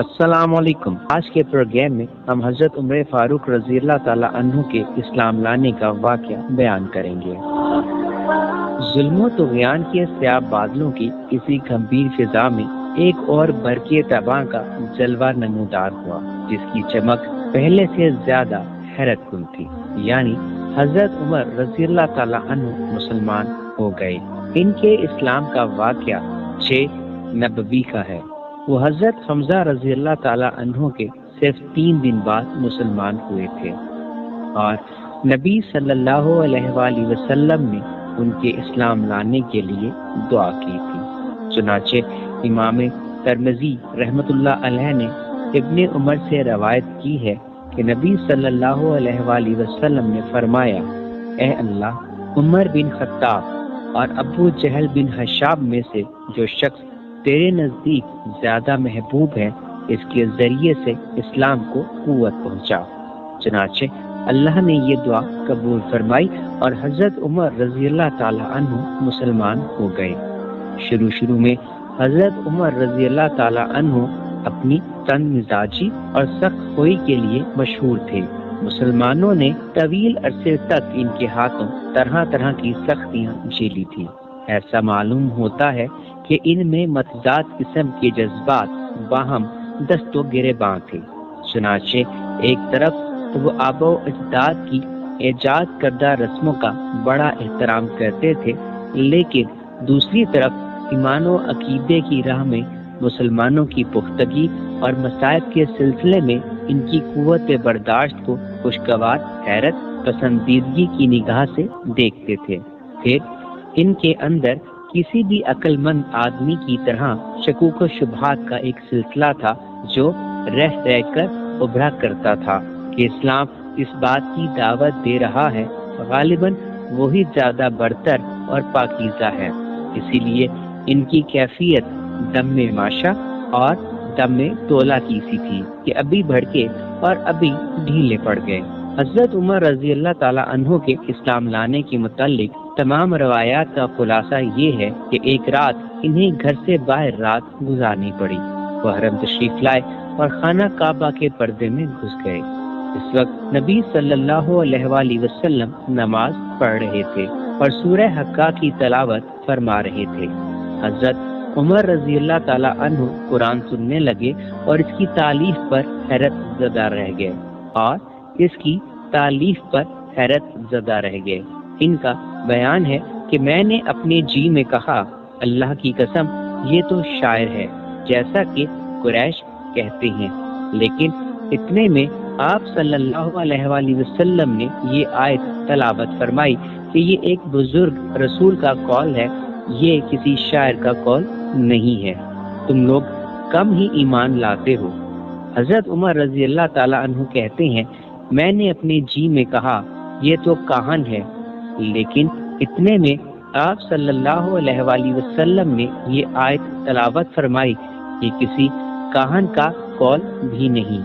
السلام علیکم۔ آج کے پروگرام میں ہم حضرت عمر فاروق رضی اللہ تعالیٰ عنہ کے اسلام لانے کا واقعہ بیان کریں گے۔ ظلم و طغیان کے سیاہ بادلوں کی کسی گھمبیر فضا میں ایک اور برق تاباں کا جلوہ نمودار ہوا، جس کی چمک پہلے سے زیادہ حیرت کن تھی، یعنی حضرت عمر رضی اللہ تعالیٰ عنہ مسلمان ہو گئے۔ ان کے اسلام کا واقعہ 6 نبوی کا ہے۔ وہ حضرت حمزہ رضی اللہ تعالیٰ عنہ کے صرف 3 دن بعد مسلمان ہوئے تھے، اور نبی صلی اللہ علیہ وآلہ وسلم نے ان کے اسلام لانے کے لیے دعا کی تھی۔ چنانچہ امام ترمذی رحمۃ اللہ علیہ نے ابن عمر سے روایت کی ہے کہ نبی صلی اللہ علیہ وآلہ وسلم نے فرمایا، اے اللہ، عمر بن خطاب اور ابو جہل بن حشاب میں سے جو شخص تیرے نزدیک زیادہ محبوب ہے، اس کے ذریعے سے اسلام کو قوت پہنچا۔ چنانچہ اللہ نے یہ دعا قبول فرمائی اور حضرت عمر رضی اللہ تعالی عنہ مسلمان ہو گئے۔ شروع میں حضرت عمر رضی اللہ تعالی عنہ اپنی تند مزاجی اور سخت خوئی کے لیے مشہور تھے۔ مسلمانوں نے طویل عرصے تک ان کے ہاتھوں طرح طرح کی سختیاں جھیلی تھی۔ ایسا معلوم ہوتا ہے کہ ان میں متضاد قسم کے جذبات باہم دست و گریباں تھے۔ چنانچہ ایک طرف تو وہ آبا و اجداد کی ایجاد کردہ رسموں کا بڑا احترام کرتے تھے، لیکن دوسری طرف ایمان و عقیدے کی راہ میں مسلمانوں کی پختگی اور مصائب کے سلسلے میں ان کی قوت برداشت کو خوشگوار حیرت پسندیدگی کی نگاہ سے دیکھتے تھے۔ پھر ان کے اندر کسی بھی عقل مند آدمی کی طرح شکوک و شبہات کا ایک سلسلہ تھا جو رہ کر ابھرا کرتا تھا کہ اسلام اس بات کی دعوت دے رہا ہے، غالباً وہی زیادہ برتر اور پاکیزہ ہے۔ اسی لیے ان کی کیفیت دم ماشا اور دم تولا کی سی تھی کہ ابھی بھڑکے اور ابھی ڈھیلے پڑ گئے۔ حضرت عمر رضی اللہ تعالی عنہ کے اسلام لانے کے متعلق تمام روایات کا خلاصہ یہ ہے کہ ایک رات انہیں گھر سے باہر رات گزارنی پڑی۔ وہ حرم تشریف لائے اور خانہ کعبہ کے پردے میں گھس گئے۔ اس وقت نبی صلی اللہ علیہ وآلہ وسلم نماز پڑھ رہے تھے اور سورہ حقہ کی تلاوت فرما رہے تھے۔ حضرت عمر رضی اللہ تعالی عنہ قرآن سننے لگے اور اس کی تالیف پر حیرت زدہ رہ گئے ان کا بیان ہے کہ میں نے اپنے جی میں کہا، اللہ کی قسم یہ تو شاعر ہے جیسا کہ قریش کہتے ہیں، لیکن اتنے میں آپ صلی اللہ علیہ وآلہ وسلم نے یہ آیت تلاوت فرمائی کہ یہ ایک بزرگ رسول کا قول ہے، یہ کسی شاعر کا قول نہیں ہے، تم لوگ کم ہی ایمان لاتے ہو۔ حضرت عمر رضی اللہ تعالی عنہ کہتے ہیں، میں نے اپنے جی میں کہا یہ تو کاہن ہے، لیکن اتنے میں آپ صلی اللہ علیہ وآلہ وسلم نے یہ آیت تلاوت فرمائی کہ کسی کاہن کا قول بھی نہیں،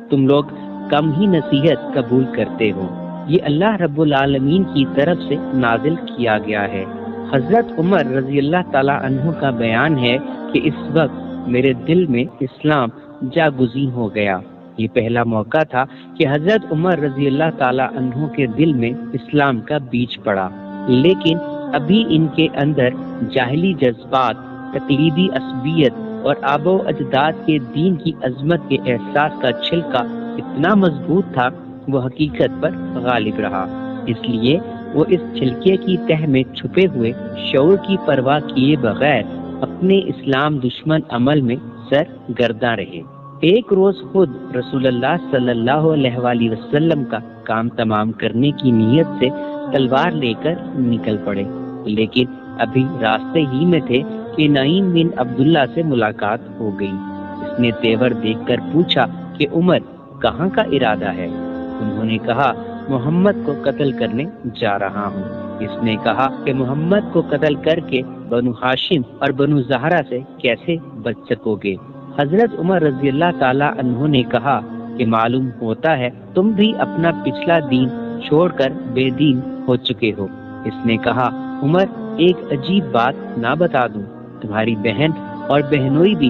تم لوگ کم ہی نصیحت قبول کرتے ہو، یہ اللہ رب العالمین کی طرف سے نازل کیا گیا ہے۔ حضرت عمر رضی اللہ تعالی عنہ کا بیان ہے کہ اس وقت میرے دل میں اسلام جاگزین ہو گیا۔ یہ پہلا موقع تھا کہ حضرت عمر رضی اللہ تعالی عنہ کے دل میں اسلام کا بیج پڑا، لیکن ابھی ان کے اندر جاہلی جذبات، تقلیدی عصبیت اور آبا و اجداد کے دین کی عظمت کے احساس کا چھلکا اتنا مضبوط تھا، وہ حقیقت پر غالب رہا۔ اس لیے وہ اس چھلکے کی تہ میں چھپے ہوئے شعور کی پرواہ کیے بغیر اپنے اسلام دشمن عمل میں سرگرداں رہے۔ ایک روز خود رسول اللہ صلی اللہ علیہ وآلہ وسلم کا کام تمام کرنے کی نیت سے تلوار لے کر نکل پڑے، لیکن ابھی راستے ہی میں تھے کہ نعیم بن عبداللہ سے ملاقات ہو گئی۔ اس نے تیور دیکھ کر پوچھا کہ عمر کہاں کا ارادہ ہے؟ انہوں نے کہا، محمد کو قتل کرنے جا رہا ہوں۔ اس نے کہا کہ محمد کو قتل کر کے بنو ہاشم اور بنو زہرہ سے کیسے بچ سکو گے؟ حضرت عمر رضی اللہ تعالی عنہ نے کہا کہ معلوم ہوتا ہے تم بھی اپنا پچھلا دین چھوڑ کر بے دین ہو چکے ہو۔ اس نے کہا، عمر ایک عجیب بات نہ بتا دوں، تمہاری بہن اور بہنوئی بھی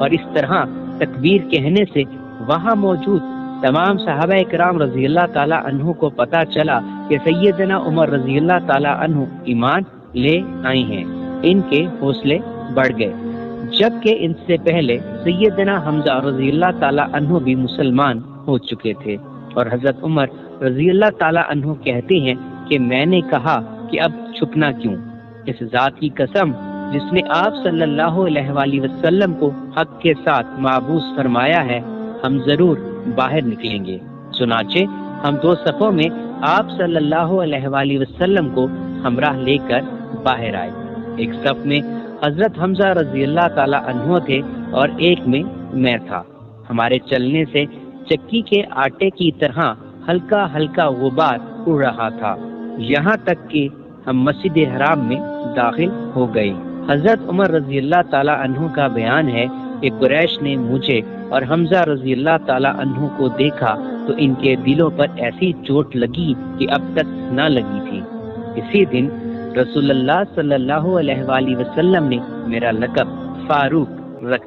اور اس طرح تکبیر کہنے سے وہاں موجود تمام صحابہ کرام رضی اللہ تعالیٰ عنہ کو پتا چلا کہ سیدنا عمر رضی اللہ تعالیٰ عنہ ایمان لے آئے ہیں۔ ان کے حوصلے بڑھ گئے، جبکہ ان سے پہلے سیدنا حمزہ رضی اللہ تعالیٰ عنہ بھی مسلمان ہو چکے تھے۔ اور حضرت عمر رضی اللہ تعالیٰ عنہ کہتے ہیں کہ میں نے کہا کہ اب چھپنا کیوں؟ اس ذات کی قسم جس نے آپ صلی اللہ علیہ وآلہ وسلم کو حق کے ساتھ معبوس فرمایا ہے، ہم ضرور باہر نکلیں گے۔ چنانچہ ہم دو صفوں میں آپ صلی اللہ علیہ وآلہ وسلم کو ہمراہ لے کر باہر آئے۔ ایک صف میں حضرت حمزہ رضی اللہ تعالیٰ عنہ تھے اور ایک میں میں تھا۔ ہمارے چلنے سے چکی کے آٹے کی طرح ہلکا ہلکا غبار اڑ رہا تھا، یہاں تک کہ ہم مسجد حرام میں داخل ہو گئے۔ حضرت عمر رضی اللہ تعالیٰ عنہ کا بیان ہے کہ قریش نے مجھے اور حمزہ رضی اللہ تعالیٰ عنہ کو دیکھا تو ان کے دلوں پر ایسی چوٹ لگی کہ اب تک نہ لگی تھی۔ اسی دن رسول اللہ صلی اللہ علیہ وآلہ وسلم نے میرا لقب فاروق رکھ